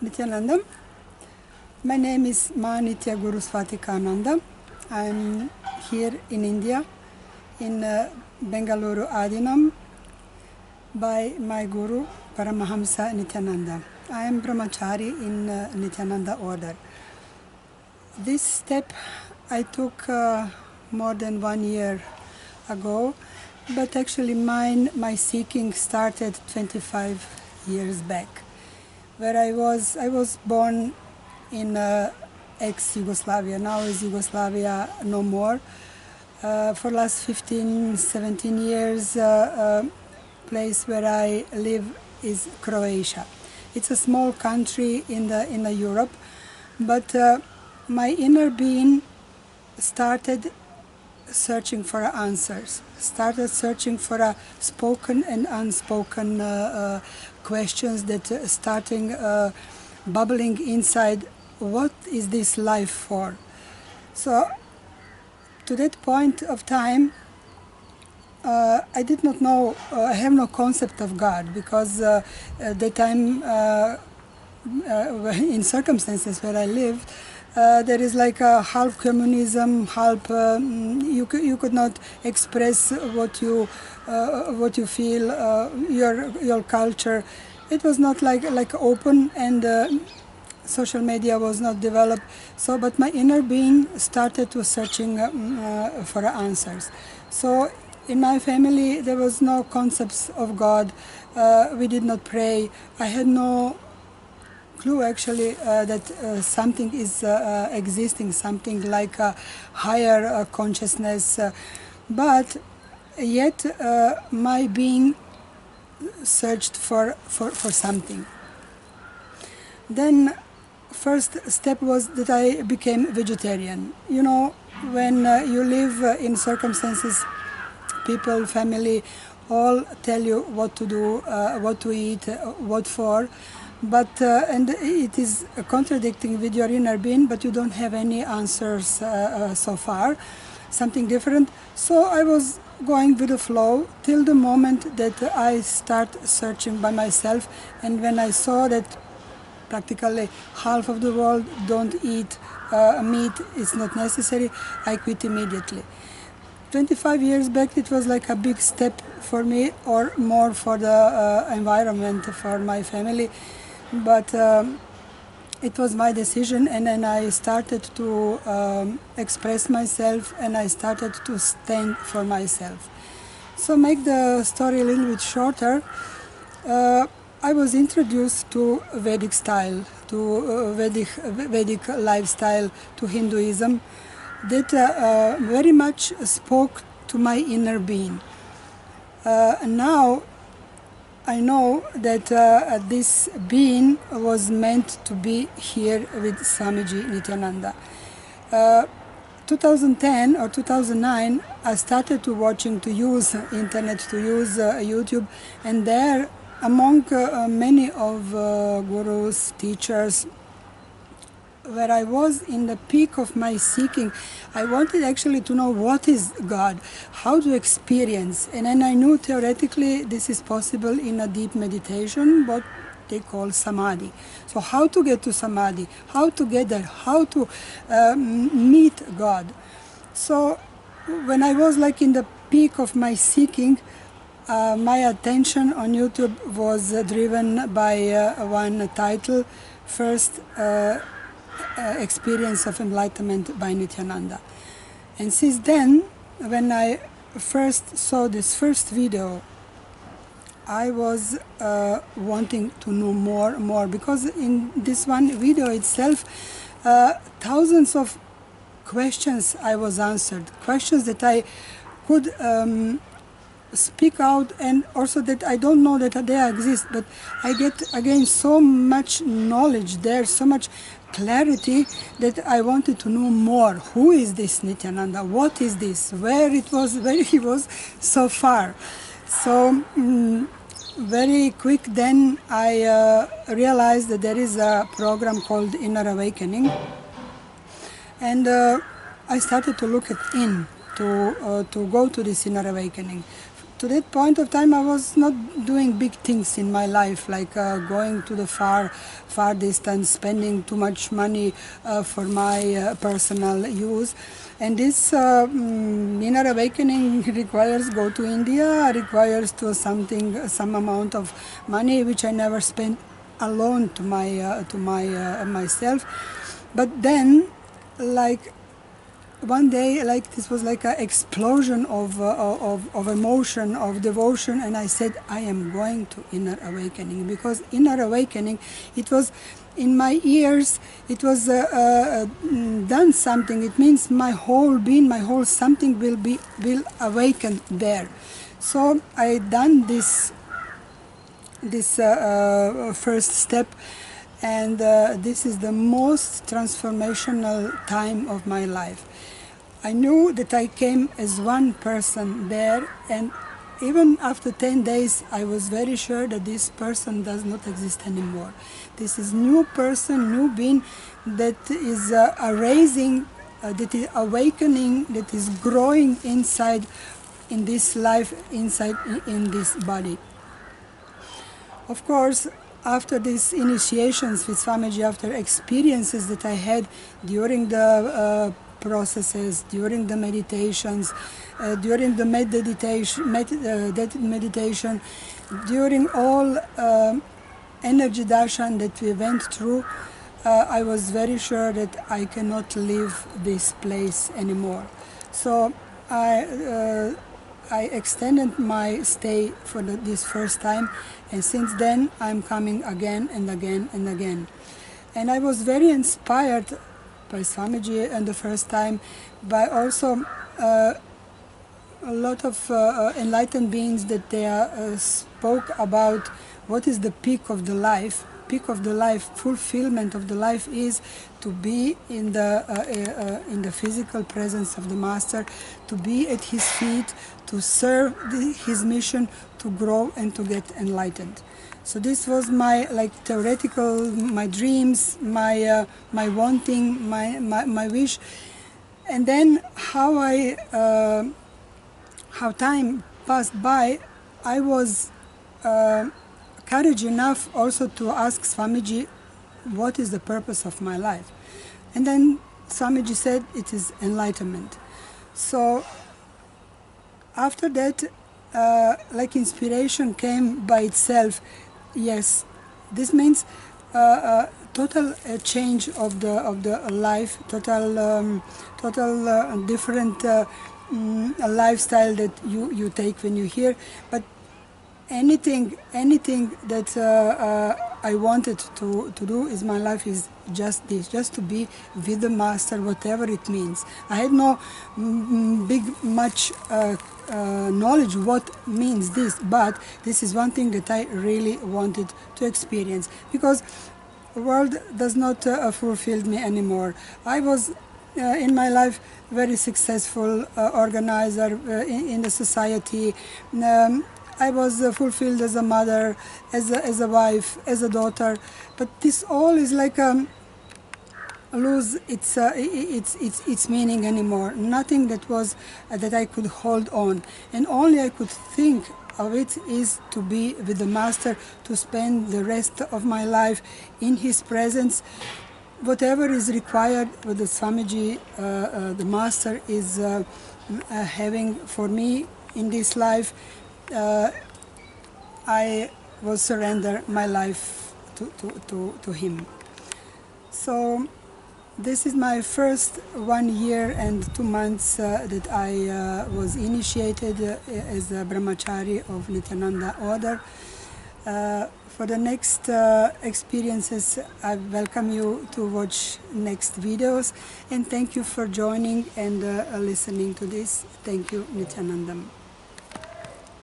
Nithyananda. My name is Nitya Guru Swatikananda. I'm here in India, in Bengaluru Adinam, by my Guru Paramahamsa Nithyananda. I am Brahmachari in Nithyananda order. This step I took more than 1 year ago, but actually my seeking started 25 years back, where I was born in ex-Yugoslavia. Now is Yugoslavia no more. For last 15, 17 years, place where I live is Croatia. It's a small country in the Europe, but my inner being started searching for answers, started searching for spoken and unspoken questions that starting bubbling inside. What is this life for? So to that point of time, I did not know, I have no concept of God, because at the time, in circumstances where I lived, there is like a half communism, half you could not express what you feel, your culture. It was not like open, and social media was not developed. So, but my inner being started to searching for answers. So in my family there was no concepts of God. We did not pray. I had no clue actually that something is existing, something like a higher consciousness, but yet my being searched for something. Then first step was that I became vegetarian. You know, when you live in circumstances, people, family, all tell you what to do, what to eat, what for. But and it is contradicting with your inner being, but you don't have any answers so far, something different. So I was going with the flow till the moment that I start searching by myself, and when I saw that practically half of the world don't eat meat, it's not necessary, I quit immediately. 25 years back it was like a big step for me, or more for the environment, for my family. But it was my decision, and then I started to express myself, and I started to stand for myself. So make the story a little bit shorter, I was introduced to Vedic style, to Vedic lifestyle, to Hinduism, that very much spoke to my inner being. Now I know that this being was meant to be here with Swamiji Nithyananda. 2010 or 2009, I started to use internet, to use YouTube, and there, among many of gurus, teachers, where I was in the peak of my seeking, I wanted actually to know what is God, how to experience. And then I knew theoretically this is possible in a deep meditation, what they call samadhi. So how to get to samadhi, how to get there, how to meet God. So when I was like in the peak of my seeking, my attention on YouTube was driven by one title, First Experience of Enlightenment by Nithyananda. And since then, when I first saw this first video, I was wanting to know more, because in this one video itself, thousands of questions I was answered, questions that I could speak out, and also that I don't know that they exist, but I get again so much knowledge there, so much clarity, that I wanted to know more. Who is this Nithyananda? What is this? Where he was so far. So very quick then I realized that there is a program called Inner Awakening, and I started to look to go to this Inner Awakening. to that point of time I was not doing big things in my life, like going to the far distance, spending too much money for my personal use. And this inner awakening requires go to India, requires to some amount of money which I never spent alone to myself. But then, like one day, like this was like an explosion of emotion, of devotion, and I said, I am going to inner awakening, because inner awakening, it was in my ears, it was done something. It means my whole being, my whole something will awaken there. So I done this first step, and this is the most transformational time of my life. I knew that I came as one person there, and even after 10 days I was very sure that this person does not exist anymore. This is new person, new being that is arising, that is awakening, that is growing inside in this life, inside in this body. Of course, after these initiations with Swamiji, after experiences that I had during the processes, during the meditations, during the meditation, during all energy darshan that we went through, I was very sure that I cannot leave this place anymore. So I extended my stay for this first time, and since then I'm coming again and again and again. And I was very inspired by Swamiji and the first time, by also a lot of enlightened beings that they spoke about what is the peak of the life. Peak of the life, fulfillment of the life is to be in the physical presence of the Master, to be at his feet, to serve his mission, to grow and to get enlightened. So this was my theoretical, my dreams, my wanting, my wish. And then how time passed by, I was courage enough also to ask Swamiji, what is the purpose of my life? And then Swamiji said, it is enlightenment. So after that, inspiration came by itself. Yes, this means total change of the life, total different lifestyle that you take when you're here. But anything that I wanted to do is my life is just this, just to be with the Master, whatever it means. I had no much knowledge what means this, but this is one thing that I really wanted to experience, because the world does not fulfill me anymore. I was in my life very successful organizer in the society. I was fulfilled as a mother, as a wife, as a daughter, but this all is like lose its meaning anymore. Nothing that was that I could hold on, and only I could think of it is to be with the Master, to spend the rest of my life in his presence. Whatever is required, what the Swamiji, the Master, is having for me in this life, I will surrender my life to him. So this is my first 1 year and 2 months that I was initiated as a brahmachari of Nithyananda order. For the next experiences, I welcome you to watch next videos, and thank you for joining and listening to this. Thank you, Nithyanandam.